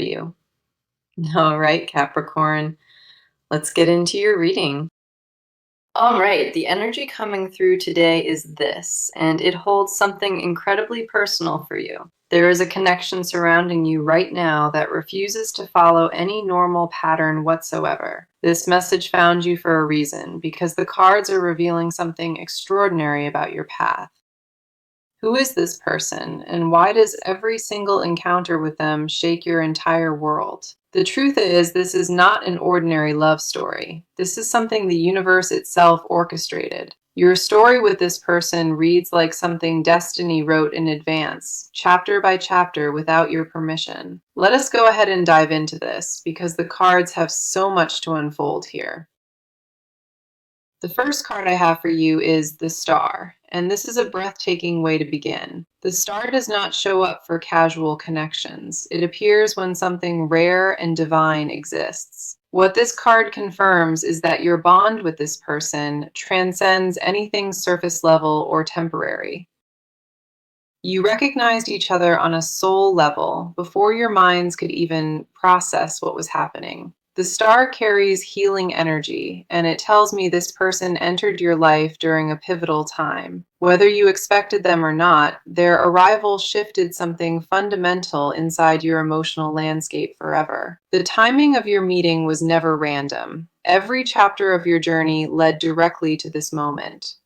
you. All right, Capricorn, let's get into your reading. All right, the energy coming through today is this, and it holds something incredibly personal for you. There is a connection surrounding you right now that refuses to follow any normal pattern whatsoever. This message found you for a reason, because the cards are revealing something extraordinary about your path. Who is this person, and why does every single encounter with them shake your entire world? The truth is, this is not an ordinary love story. This is something the universe itself orchestrated. Your story with this person reads like something destiny wrote in advance, chapter by chapter, without your permission. Let us go ahead and dive into this, because the cards have so much to unfold here. The first card I have for you is the Star, and this is a breathtaking way to begin. The Star does not show up for casual connections. It appears when something rare and divine exists. What this card confirms is that your bond with this person transcends anything surface level or temporary. You recognized each other on a soul level before your minds could even process what was happening. The star carries healing energy, and it tells me this person entered your life during a pivotal time. Whether you expected them or not, their arrival shifted something fundamental inside your emotional landscape forever. The timing of your meeting was never random. Every chapter of your journey led directly to this moment.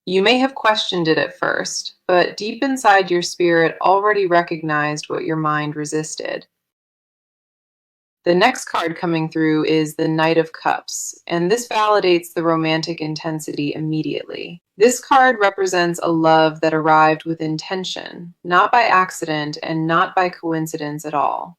You may have questioned it at first, but deep inside your spirit already recognized what your mind resisted. The next card coming through is the Knight of Cups, and this validates the romantic intensity immediately. This card represents a love that arrived with intention, not by accident and not by coincidence at all.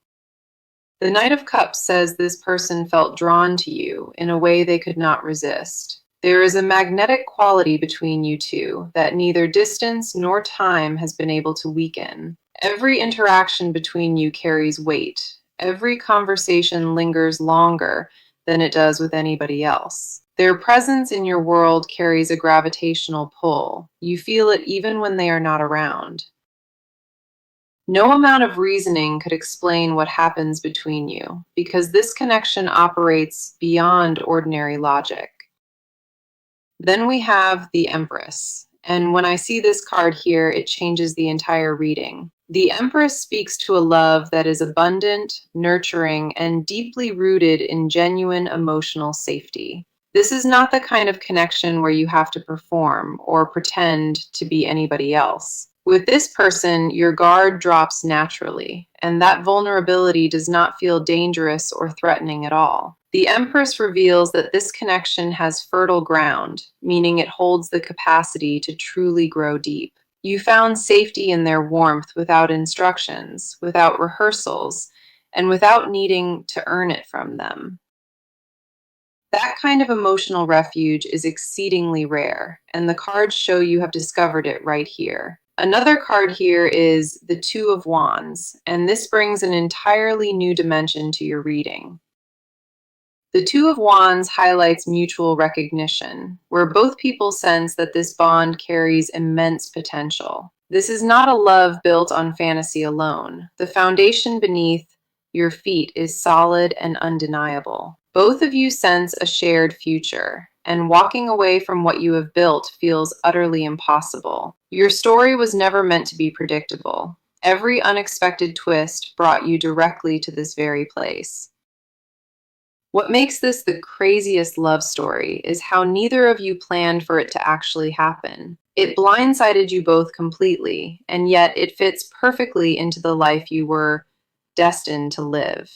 The Knight of Cups says this person felt drawn to you in a way they could not resist. There is a magnetic quality between you two that neither distance nor time has been able to weaken. Every interaction between you carries weight. Every conversation lingers longer than it does with anybody else. Their presence in your world carries a gravitational pull. You feel it even when they are not around. No amount of reasoning could explain what happens between you, because this connection operates beyond ordinary logic. Then we have the Empress, and when I see this card here, it changes the entire reading. The Empress speaks to a love that is abundant, nurturing, and deeply rooted in genuine emotional safety. This is not the kind of connection where you have to perform or pretend to be anybody else. With this person, your guard drops naturally, and that vulnerability does not feel dangerous or threatening at all. The Empress reveals that this connection has fertile ground, meaning it holds the capacity to truly grow deep. You found safety in their warmth without instructions, without rehearsals, and without needing to earn it from them. That kind of emotional refuge is exceedingly rare, and the cards show you have discovered it right here. Another card here is the Two of Wands, and this brings an entirely new dimension to your reading. The Two of Wands highlights mutual recognition, where both people sense that this bond carries immense potential. This is not a love built on fantasy alone. The foundation beneath your feet is solid and undeniable. Both of you sense a shared future, and walking away from what you have built feels utterly impossible. Your story was never meant to be predictable. Every unexpected twist brought you directly to this very place. What makes this the craziest love story is how neither of you planned for it to actually happen. It blindsided you both completely, and yet it fits perfectly into the life you were destined to live.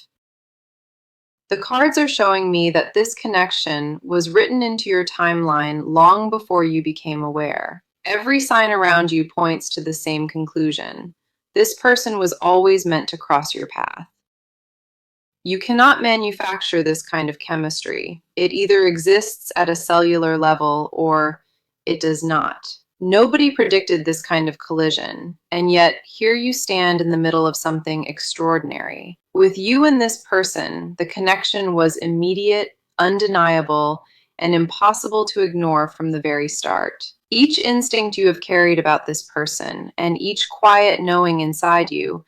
The cards are showing me that this connection was written into your timeline long before you became aware. Every sign around you points to the same conclusion. This person was always meant to cross your path. You cannot manufacture this kind of chemistry. It either exists at a cellular level or it does not. Nobody predicted this kind of collision, and yet here you stand in the middle of something extraordinary. With you and this person, the connection was immediate, undeniable, and impossible to ignore from the very start. Each instinct you have carried about this person, and each quiet knowing inside you,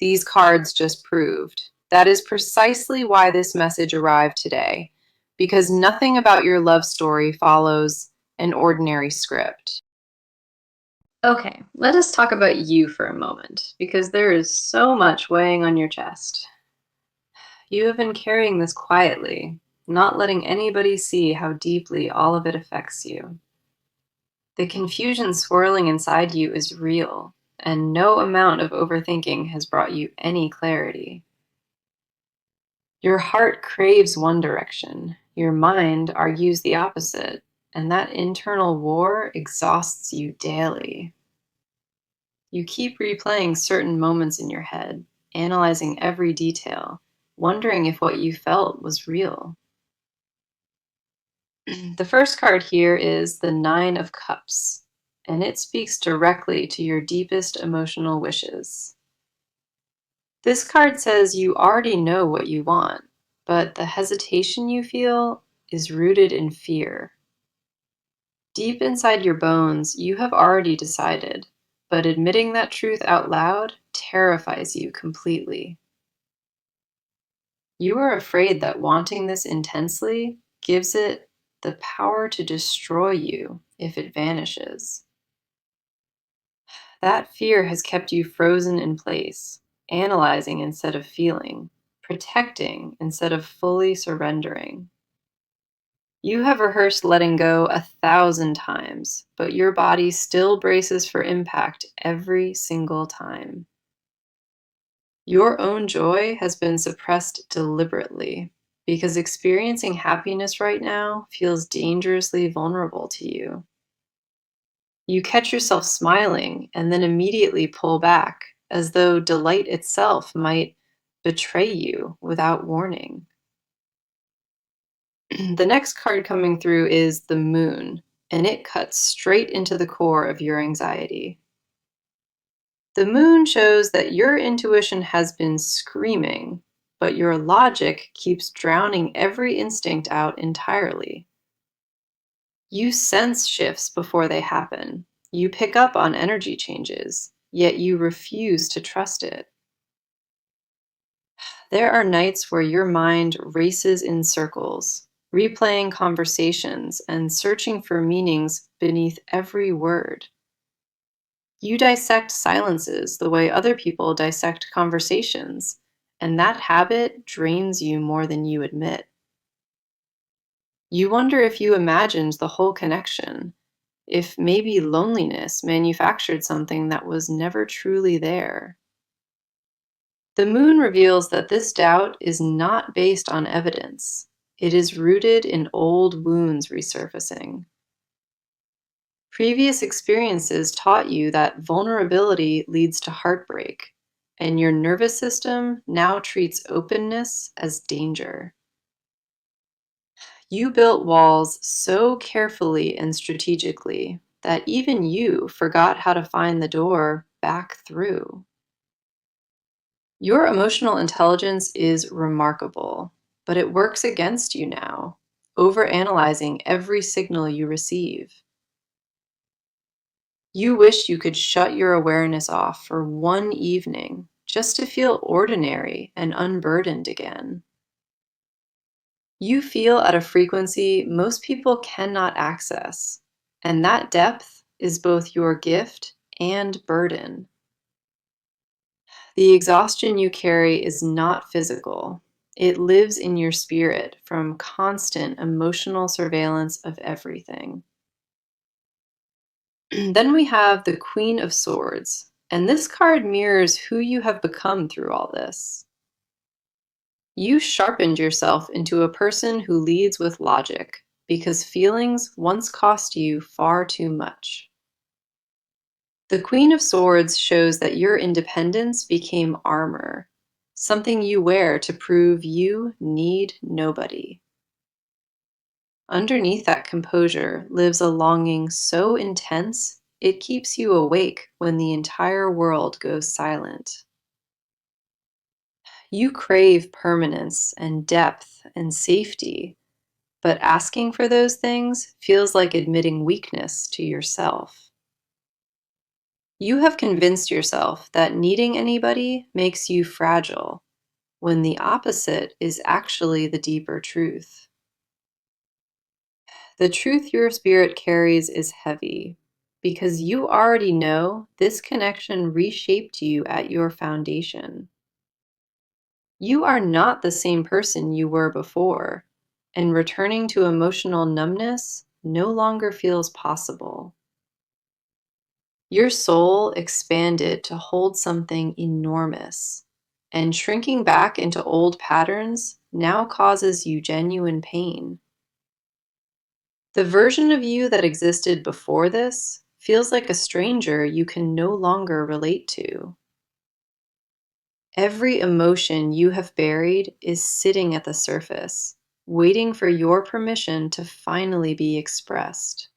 These cards just proved. That is precisely why this message arrived today, because nothing about your love story follows an ordinary script. Okay, let us talk about you for a moment, because there is so much weighing on your chest. You have been carrying this quietly, not letting anybody see how deeply all of it affects you. The confusion swirling inside you is real, and no amount of overthinking has brought you any clarity. Your heart craves one direction, your mind argues the opposite, and that internal war exhausts you daily. You keep replaying certain moments in your head, analyzing every detail, wondering if what you felt was real. The first card here is the Nine of Cups, and it speaks directly to your deepest emotional wishes. This card says you already know what you want, but the hesitation you feel is rooted in fear. Deep inside your bones, you have already decided, but admitting that truth out loud terrifies you completely. You are afraid that wanting this intensely gives it the power to destroy you if it vanishes. That fear has kept you frozen in place, analyzing instead of feeling, protecting instead of fully surrendering. You have rehearsed letting go 1,000 times, but your body still braces for impact every single time. Your own joy has been suppressed deliberately because experiencing happiness right now feels dangerously vulnerable to you. You catch yourself smiling and then immediately pull back, as though delight itself might betray you without warning. The next card coming through is the Moon, and it cuts straight into the core of your anxiety. The Moon shows that your intuition has been screaming, but your logic keeps drowning every instinct out entirely. You sense shifts before they happen. You pick up on energy changes, yet you refuse to trust it. There are nights where your mind races in circles, replaying conversations and searching for meanings beneath every word. You dissect silences the way other people dissect conversations, and that habit drains you more than you admit. You wonder if you imagined the whole connection, if maybe loneliness manufactured something that was never truly there. The Moon reveals that this doubt is not based on evidence. It is rooted in old wounds resurfacing. Previous experiences taught you that vulnerability leads to heartbreak, and your nervous system now treats openness as danger. You built walls so carefully and strategically that even you forgot how to find the door back through. Your emotional intelligence is remarkable, but it works against you now, overanalyzing every signal you receive. You wish you could shut your awareness off for one evening just to feel ordinary and unburdened again. You feel at a frequency most people cannot access, and that depth is both your gift and burden. The exhaustion you carry is not physical. It lives in your spirit from constant emotional surveillance of everything. Then we have the Queen of Swords, and this card mirrors who you have become through all this. You sharpened yourself into a person who leads with logic because feelings once cost you far too much. The Queen of Swords shows that your independence became armor, something you wear to prove you need nobody. Underneath that composure lives a longing so intense it keeps you awake when the entire world goes silent. You crave permanence and depth and safety, but asking for those things feels like admitting weakness to yourself. You have convinced yourself that needing anybody makes you fragile, when the opposite is actually the deeper truth. The truth your spirit carries is heavy, because you already know this connection reshaped you at your foundation. You are not the same person you were before, and returning to emotional numbness no longer feels possible. Your soul expanded to hold something enormous, and shrinking back into old patterns now causes you genuine pain. The version of you that existed before this feels like a stranger you can no longer relate to. Every emotion you have buried is sitting at the surface, waiting for your permission to finally be expressed.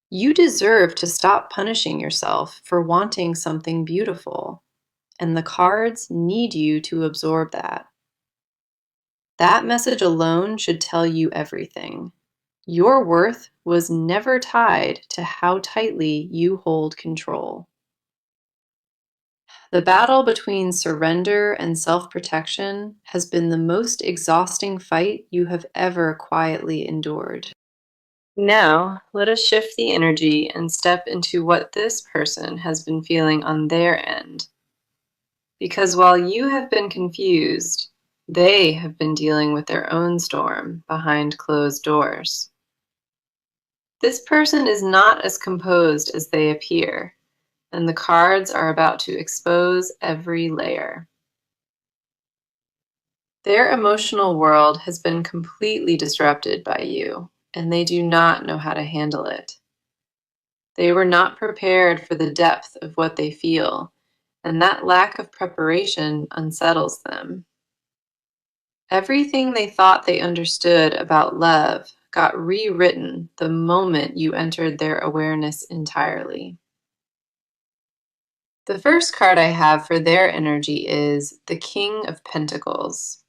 You deserve to stop punishing yourself for wanting something beautiful, and the cards need you to absorb that. That message alone should tell you everything. Your worth was never tied to how tightly you hold control. The battle between surrender and self-protection has been the most exhausting fight you have ever quietly endured. Now, let us shift the energy and step into what this person has been feeling on their end. Because while you have been confused, they have been dealing with their own storm behind closed doors. This person is not as composed as they appear, and the cards are about to expose every layer. Their emotional world has been completely disrupted by you, and they do not know how to handle it. They were not prepared for the depth of what they feel, and that lack of preparation unsettles them. Everything they thought they understood about love got rewritten the moment you entered their awareness entirely. The first card I have for their energy is the King of Pentacles,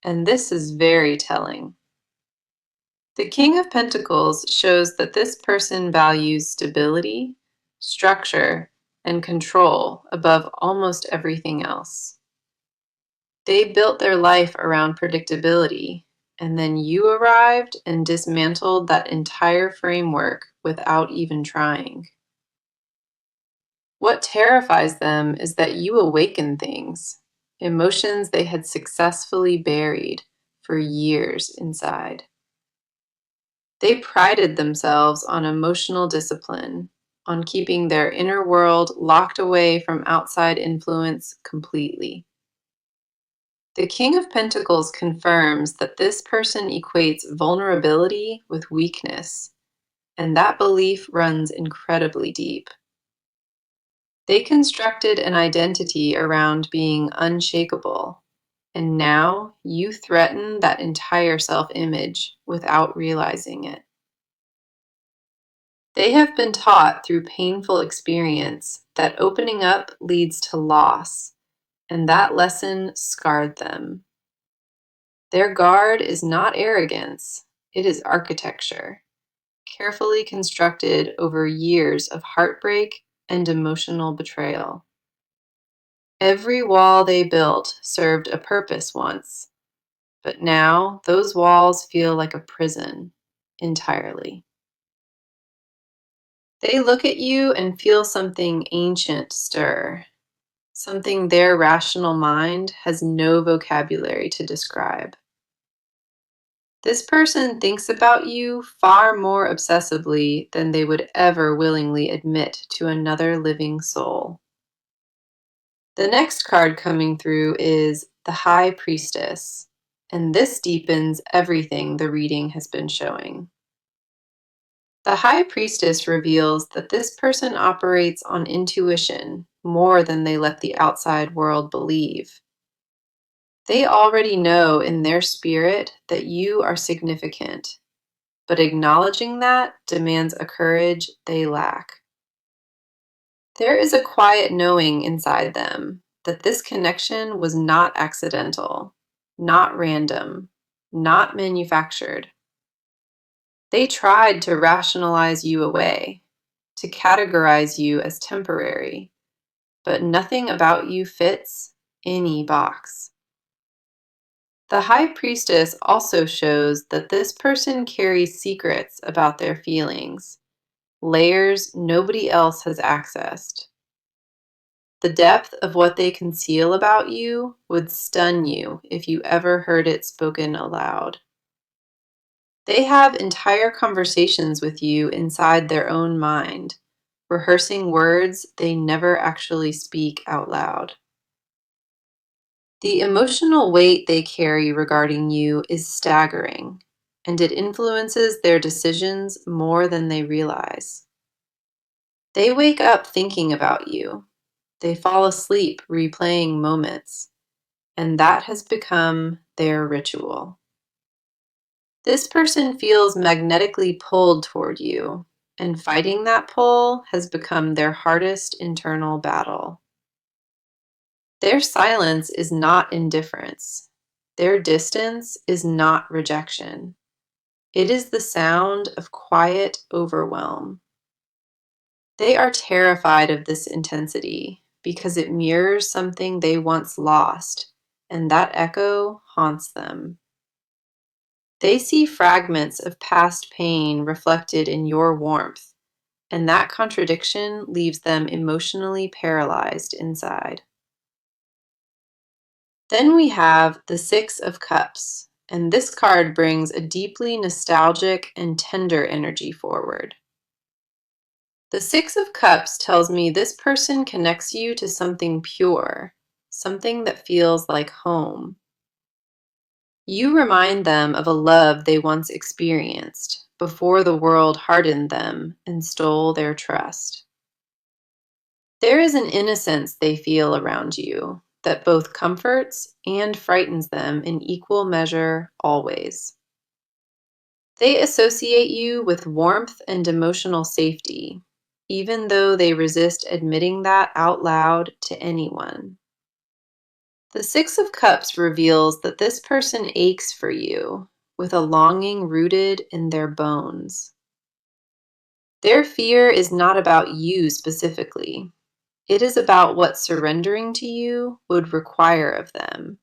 and this is very telling. The King of Pentacles shows that this person values stability, structure, and control above almost everything else. They built their life around predictability, and then you arrived and dismantled that entire framework without even trying. What terrifies them is that you awaken things, emotions they had successfully buried for years inside. They prided themselves on emotional discipline, on keeping their inner world locked away from outside influence completely. The King of Pentacles confirms that this person equates vulnerability with weakness, and that belief runs incredibly deep. They constructed an identity around being unshakable, and now you threaten that entire self-image without realizing it. They have been taught through painful experience that opening up leads to loss, and that lesson scarred them. Their guard is not arrogance, it is architecture, carefully constructed over years of heartbreak and emotional betrayal. Every wall they built served a purpose once, but now those walls feel like a prison entirely. They look at you and feel something ancient stir, something their rational mind has no vocabulary to describe. This person thinks about you far more obsessively than they would ever willingly admit to another living soul. The next card coming through is the High Priestess, and this deepens everything the reading has been showing. The High Priestess reveals that this person operates on intuition more than they let the outside world believe. They already know in their spirit that you are significant, but acknowledging that demands a courage they lack. There is a quiet knowing inside them that this connection was not accidental, not random, not manufactured. They tried to rationalize you away, to categorize you as temporary, but nothing about you fits any box. The High Priestess also shows that this person carries secrets about their feelings, layers nobody else has accessed. The depth of what they conceal about you would stun you if you ever heard it spoken aloud. They have entire conversations with you inside their own mind, rehearsing words they never actually speak out loud. The emotional weight they carry regarding you is staggering, and it influences their decisions more than they realize. They wake up thinking about you. They fall asleep replaying moments, and that has become their ritual. This person feels magnetically pulled toward you, and fighting that pull has become their hardest internal battle. Their silence is not indifference. Their distance is not rejection. It is the sound of quiet overwhelm. They are terrified of this intensity because it mirrors something they once lost, and that echo haunts them. They see fragments of past pain reflected in your warmth, and that contradiction leaves them emotionally paralyzed inside. Then we have the Six of Cups, and this card brings a deeply nostalgic and tender energy forward. The Six of Cups tells me this person connects you to something pure, something that feels like home. You remind them of a love they once experienced before the world hardened them and stole their trust. There is an innocence they feel around you that both comforts and frightens them in equal measure always. They associate you with warmth and emotional safety, even though they resist admitting that out loud to anyone. The Six of Cups reveals that this person aches for you, with a longing rooted in their bones. Their fear is not about you specifically. It is about what surrendering to you would require of them.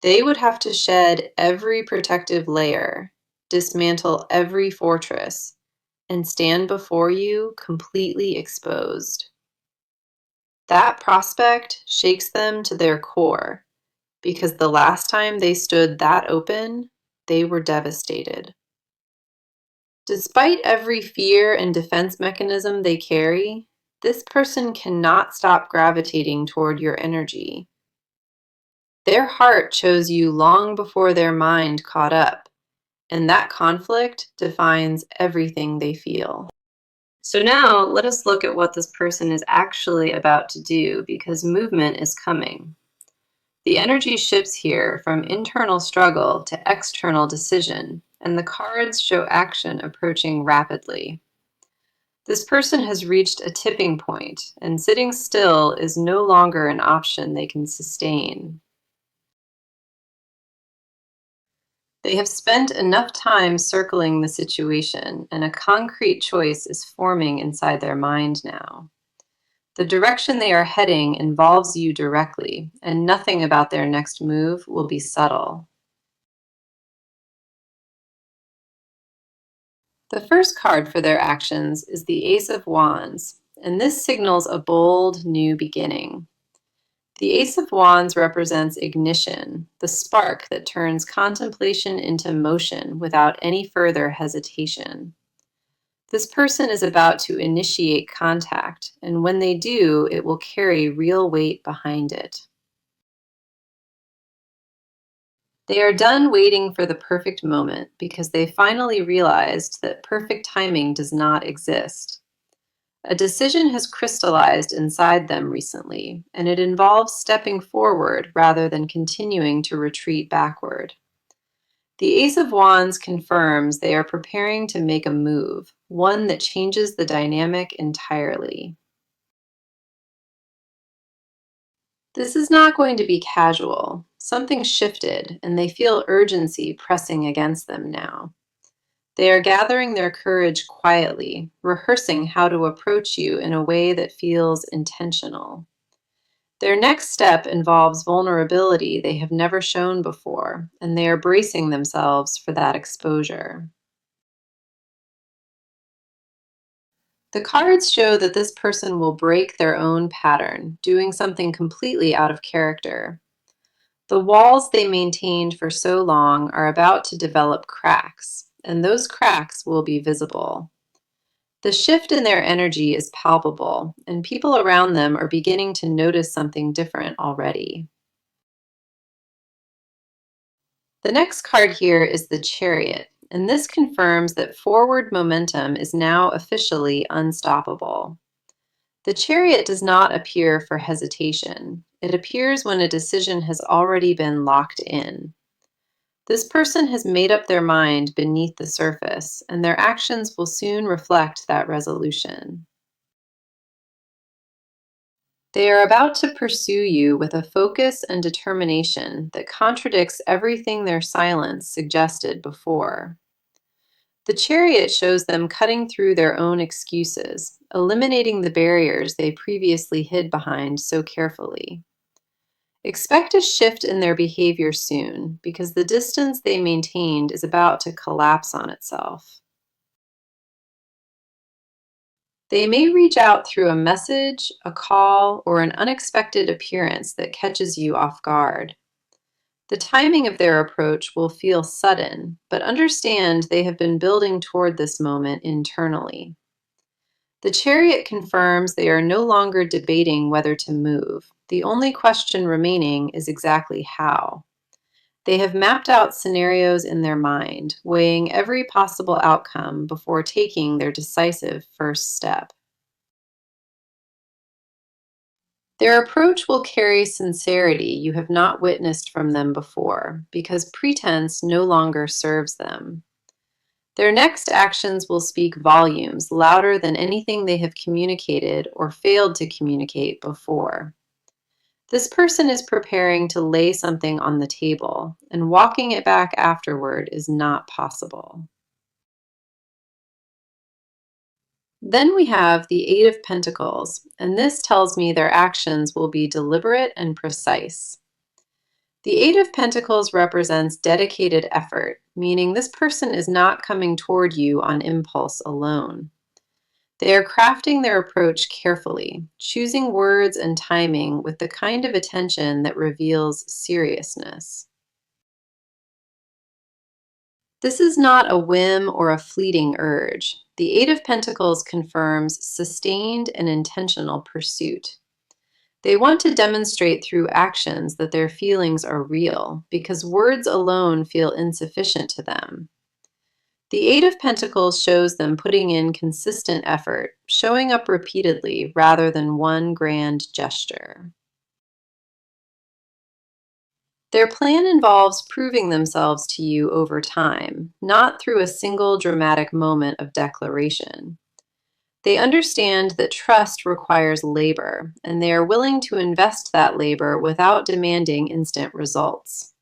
They would have to shed every protective layer, dismantle every fortress, and stand before you completely exposed. That prospect shakes them to their core, because the last time they stood that open, they were devastated. Despite every fear and defense mechanism they carry, this person cannot stop gravitating toward your energy. Their heart chose you long before their mind caught up, and that conflict defines everything they feel. So now let us look at what this person is actually about to do, because movement is coming. The energy shifts here from internal struggle to external decision, and the cards show action approaching rapidly. This person has reached a tipping point, and sitting still is no longer an option they can sustain. They have spent enough time circling the situation, and a concrete choice is forming inside their mind now. The direction they are heading involves you directly, and nothing about their next move will be subtle. The first card for their actions is the Ace of Wands, and this signals a bold new beginning. The Ace of Wands represents ignition, the spark that turns contemplation into motion without any further hesitation. This person is about to initiate contact, and when they do, it will carry real weight behind it. They are done waiting for the perfect moment because they finally realized that perfect timing does not exist. A decision has crystallized inside them recently, and it involves stepping forward rather than continuing to retreat backward. The Ace of Wands confirms they are preparing to make a move, one that changes the dynamic entirely. This is not going to be casual. Something shifted, and they feel urgency pressing against them now. They are gathering their courage quietly, rehearsing how to approach you in a way that feels intentional. Their next step involves vulnerability they have never shown before, and they are bracing themselves for that exposure. The cards show that this person will break their own pattern, doing something completely out of character. The walls they maintained for so long are about to develop cracks, and those cracks will be visible. The shift in their energy is palpable, and people around them are beginning to notice something different already. The next card here is the Chariot, and this confirms that forward momentum is now officially unstoppable. The Chariot does not appear for hesitation. It appears when a decision has already been locked in. This person has made up their mind beneath the surface, and their actions will soon reflect that resolution. They are about to pursue you with a focus and determination that contradicts everything their silence suggested before. The Chariot shows them cutting through their own excuses, eliminating the barriers they previously hid behind so carefully. Expect a shift in their behavior soon, because the distance they maintained is about to collapse on itself. They may reach out through a message, a call, or an unexpected appearance that catches you off guard. The timing of their approach will feel sudden, but understand they have been building toward this moment internally. The Chariot confirms they are no longer debating whether to move. The only question remaining is exactly how. They have mapped out scenarios in their mind, weighing every possible outcome before taking their decisive first step. Their approach will carry sincerity you have not witnessed from them before, because pretense no longer serves them. Their next actions will speak volumes louder than anything they have communicated or failed to communicate before. This person is preparing to lay something on the table, and walking it back afterward is not possible. Then we have the Eight of Pentacles, and this tells me their actions will be deliberate and precise. The Eight of Pentacles represents dedicated effort, meaning this person is not coming toward you on impulse alone. They are crafting their approach carefully, choosing words and timing with the kind of attention that reveals seriousness. This is not a whim or a fleeting urge. The Eight of Pentacles confirms sustained and intentional pursuit. They want to demonstrate through actions that their feelings are real, because words alone feel insufficient to them. The Eight of Pentacles shows them putting in consistent effort, showing up repeatedly rather than one grand gesture. Their plan involves proving themselves to you over time, not through a single dramatic moment of declaration. They understand that trust requires labor, and they are willing to invest that labor without demanding instant results.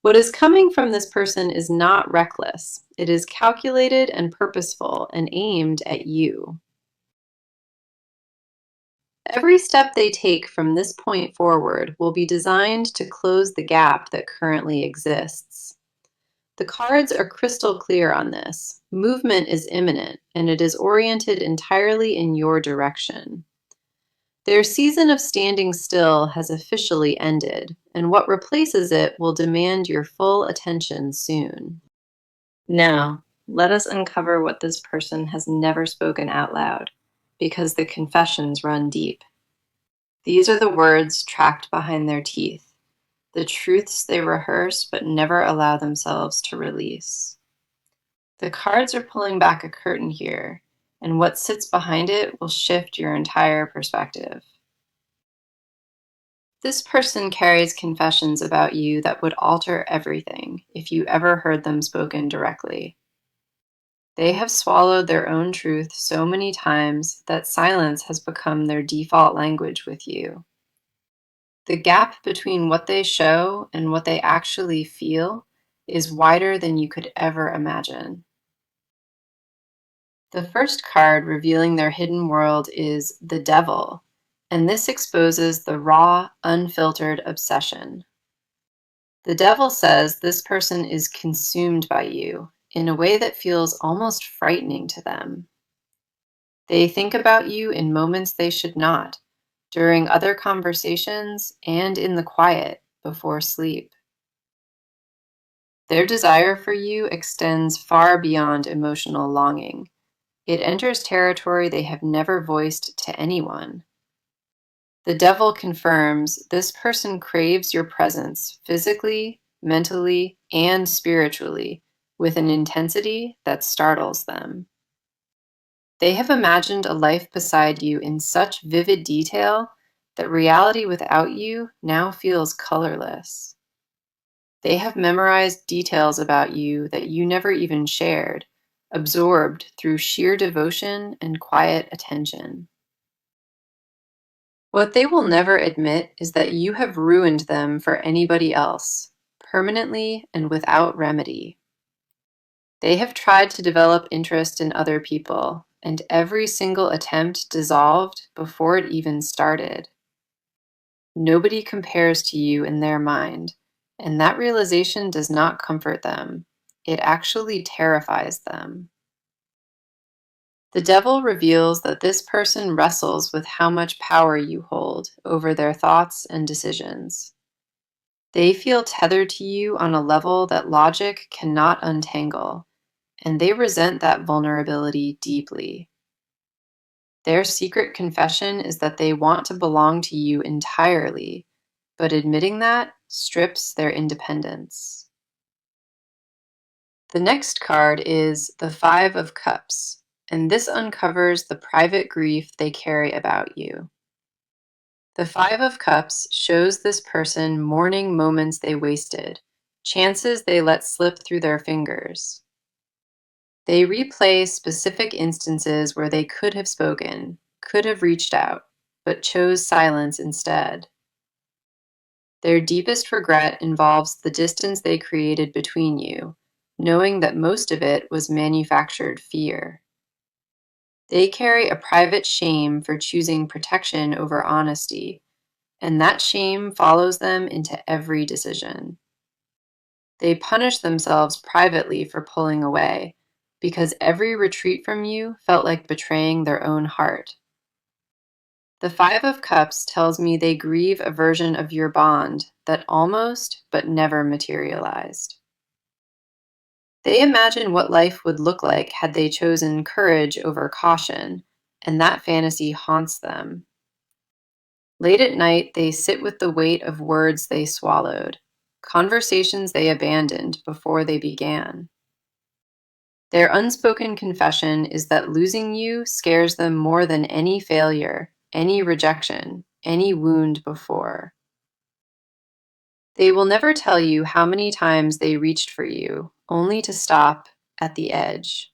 What is coming from this person is not reckless. It is calculated and purposeful and aimed at you. Every step they take from this point forward will be designed to close the gap that currently exists. The cards are crystal clear on this. Movement is imminent, and it is oriented entirely in your direction. Their season of standing still has officially ended, and what replaces it will demand your full attention soon. Now, let us uncover what this person has never spoken out loud, because the confessions run deep. These are the words tracked behind their teeth, the truths they rehearse but never allow themselves to release. The cards are pulling back a curtain here, and what sits behind it will shift your entire perspective. This person carries confessions about you that would alter everything if you ever heard them spoken directly. They have swallowed their own truth so many times that silence has become their default language with you. The gap between what they show and what they actually feel is wider than you could ever imagine. The first card revealing their hidden world is the Devil, and this exposes the raw, unfiltered obsession. The Devil says this person is consumed by you in a way that feels almost frightening to them. They think about you in moments they should not, during other conversations and in the quiet before sleep. Their desire for you extends far beyond emotional longing. It enters territory they have never voiced to anyone. The Devil confirms this person craves your presence physically, mentally, and spiritually with an intensity that startles them. They have imagined a life beside you in such vivid detail that reality without you now feels colorless. They have memorized details about you that you never even shared, absorbed through sheer devotion and quiet attention. What they will never admit is that you have ruined them for anybody else, permanently and without remedy. They have tried to develop interest in other people, and every single attempt dissolved before it even started. Nobody compares to you in their mind, and that realization does not comfort them. It actually terrifies them. The Devil reveals that this person wrestles with how much power you hold over their thoughts and decisions. They feel tethered to you on a level that logic cannot untangle, and they resent that vulnerability deeply. Their secret confession is that they want to belong to you entirely, but admitting that strips their independence. The next card is the Five of Cups, and this uncovers the private grief they carry about you. The Five of Cups shows this person mourning moments they wasted, chances they let slip through their fingers. They replay specific instances where they could have spoken, could have reached out, but chose silence instead. Their deepest regret involves the distance they created between you, knowing that most of it was manufactured fear. They carry a private shame for choosing protection over honesty, and that shame follows them into every decision. They punish themselves privately for pulling away, because every retreat from you felt like betraying their own heart. The Five of Cups tells me they grieve a version of your bond that almost but never materialized. They imagine what life would look like had they chosen courage over caution, and that fantasy haunts them. Late at night, they sit with the weight of words they swallowed, conversations they abandoned before they began. Their unspoken confession is that losing you scares them more than any failure, any rejection, any wound before. They will never tell you how many times they reached for you, only to stop at the edge.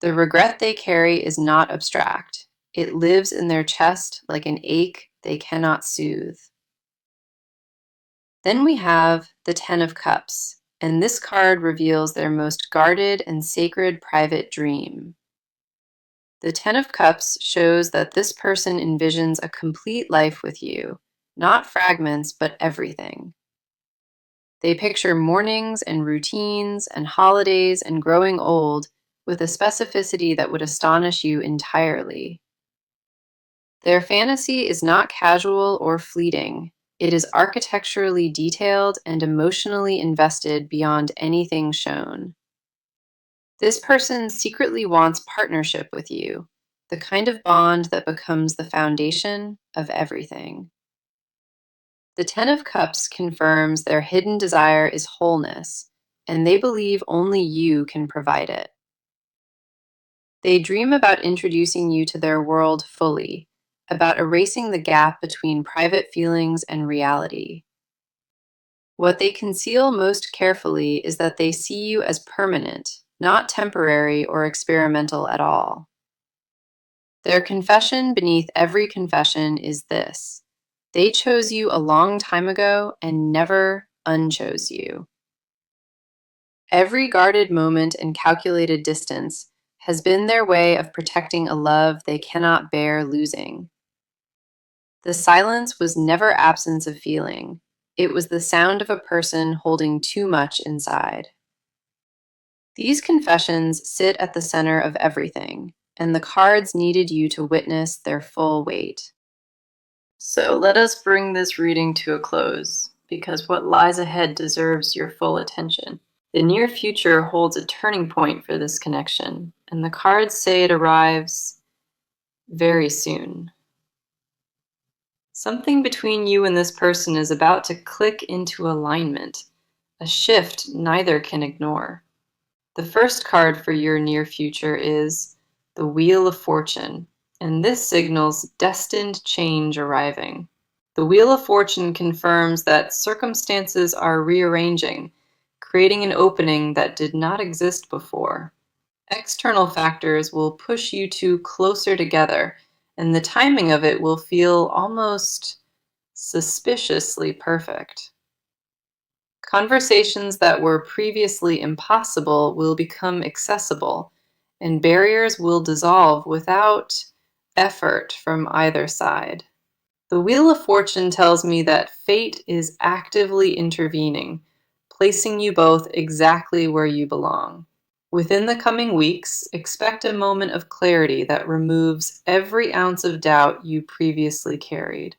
The regret they carry is not abstract. It lives in their chest like an ache they cannot soothe. Then we have the Ten of Cups, and this card reveals their most guarded and sacred private dream. The Ten of Cups shows that this person envisions a complete life with you, not fragments, but everything. They picture mornings and routines and holidays and growing old with a specificity that would astonish you entirely. Their fantasy is not casual or fleeting. It is architecturally detailed and emotionally invested beyond anything shown. This person secretly wants partnership with you, the kind of bond that becomes the foundation of everything. The Ten of Cups confirms their hidden desire is wholeness, and they believe only you can provide it. They dream about introducing you to their world fully, about erasing the gap between private feelings and reality. What they conceal most carefully is that they see you as permanent, not temporary or experimental at all. Their confession beneath every confession is this: they chose you a long time ago and never unchose you. Every guarded moment and calculated distance has been their way of protecting a love they cannot bear losing. The silence was never absence of feeling. It was the sound of a person holding too much inside. These confessions sit at the center of everything, and the cards needed you to witness their full weight. So let us bring this reading to a close, because what lies ahead deserves your full attention. The near future holds a turning point for this connection, and the cards say it arrives very soon. Something between you and this person is about to click into alignment, a shift neither can ignore. The first card for your near future is the Wheel of Fortune, and this signals destined change arriving. The Wheel of Fortune confirms that circumstances are rearranging, creating an opening that did not exist before. External factors will push you two closer together, and the timing of it will feel almost suspiciously perfect. Conversations that were previously impossible will become accessible, and barriers will dissolve without effort from either side. The Wheel of Fortune tells me that fate is actively intervening, placing you both exactly where you belong. Within the coming weeks, expect a moment of clarity that removes every ounce of doubt you previously carried.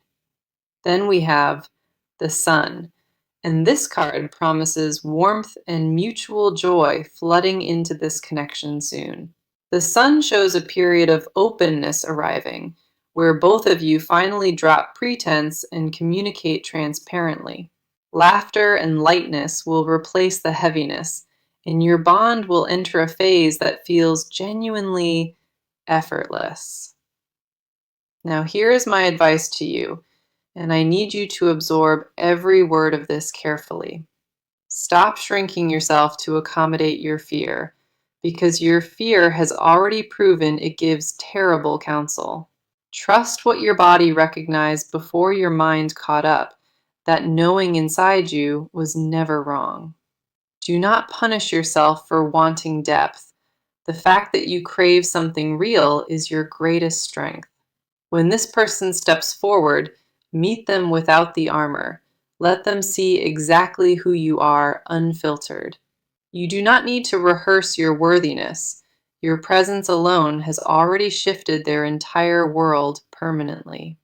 Then we have the Sun, and this card promises warmth and mutual joy flooding into this connection soon. The Sun shows a period of openness arriving, where both of you finally drop pretense and communicate transparently. Laughter and lightness will replace the heaviness, and your bond will enter a phase that feels genuinely effortless. Now, here is my advice to you, and I need you to absorb every word of this carefully. Stop shrinking yourself to accommodate your fear, because your fear has already proven it gives terrible counsel. Trust what your body recognized before your mind caught up, that knowing inside you was never wrong. Do not punish yourself for wanting depth. The fact that you crave something real is your greatest strength. When this person steps forward, meet them without the armor. Let them see exactly who you are, unfiltered. You do not need to rehearse your worthiness. Your presence alone has already shifted their entire world permanently.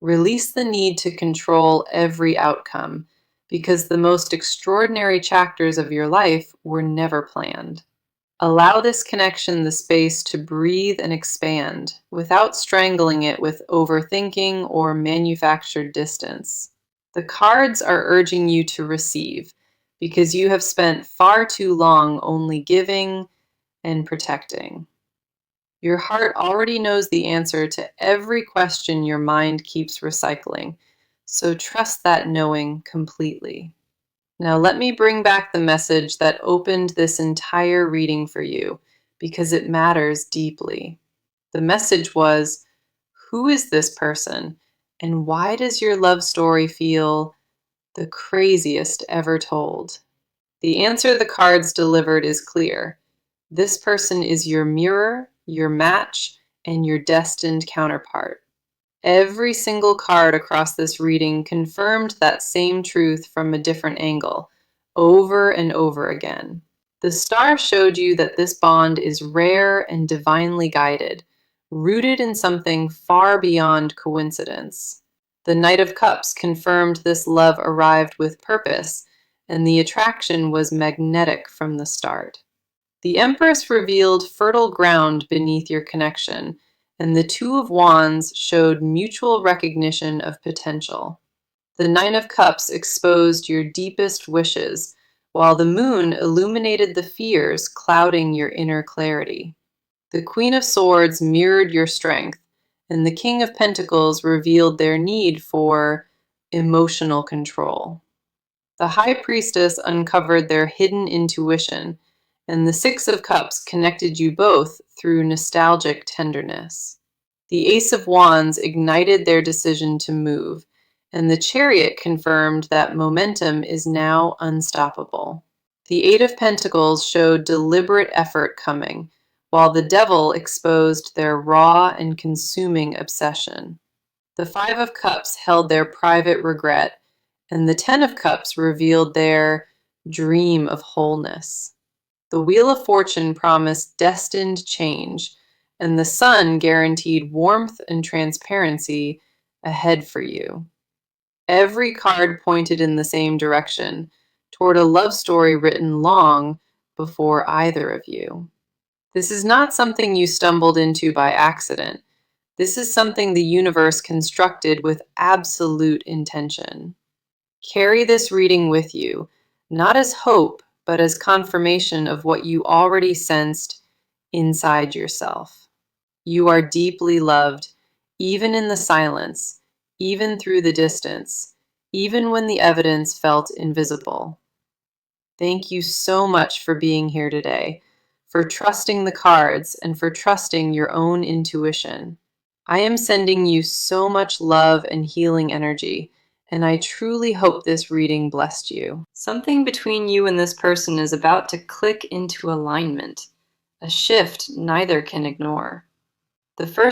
Release the need to control every outcome, because the most extraordinary chapters of your life were never planned. Allow this connection the space to breathe and expand, without strangling it with overthinking or manufactured distance. The cards are urging you to receive, because you have spent far too long only giving and protecting. Your heart already knows the answer to every question your mind keeps recycling, so trust that knowing completely. Now let me bring back the message that opened this entire reading for you, because it matters deeply. The message was, who is this person, and why does your love story feel the craziest ever told? The answer the cards delivered is clear. This person is your mirror, your match, and your destined counterpart. Every single card across this reading confirmed that same truth from a different angle, over and over again. The star showed you that this bond is rare and divinely guided, rooted in something far beyond coincidence. The Knight of Cups confirmed this love arrived with purpose, and the attraction was magnetic from the start. The Empress revealed fertile ground beneath your connection, and the Two of Wands showed mutual recognition of potential. The Nine of Cups exposed your deepest wishes, while the Moon illuminated the fears clouding your inner clarity. The Queen of Swords mirrored your strength, and the King of Pentacles revealed their need for emotional control. The High Priestess uncovered their hidden intuition, and the Six of Cups connected you both through nostalgic tenderness. The Ace of Wands ignited their decision to move, and the Chariot confirmed that momentum is now unstoppable. The Eight of Pentacles showed deliberate effort coming, while the devil exposed their raw and consuming obsession. The Five of Cups held their private regret, and the Ten of Cups revealed their dream of wholeness. The Wheel of Fortune promised destined change, and the Sun guaranteed warmth and transparency ahead for you. Every card pointed in the same direction, toward a love story written long before either of you. This is not something you stumbled into by accident. This is something the universe constructed with absolute intention. Carry this reading with you, not as hope, but as confirmation of what you already sensed inside yourself. You are deeply loved, even in the silence, even through the distance, even when the evidence felt invisible. Thank you so much for being here today, for trusting the cards, and for trusting your own intuition. I am sending you so much love and healing energy, and I truly hope this reading blessed you. Something between you and this person is about to click into alignment, a shift neither can ignore. The first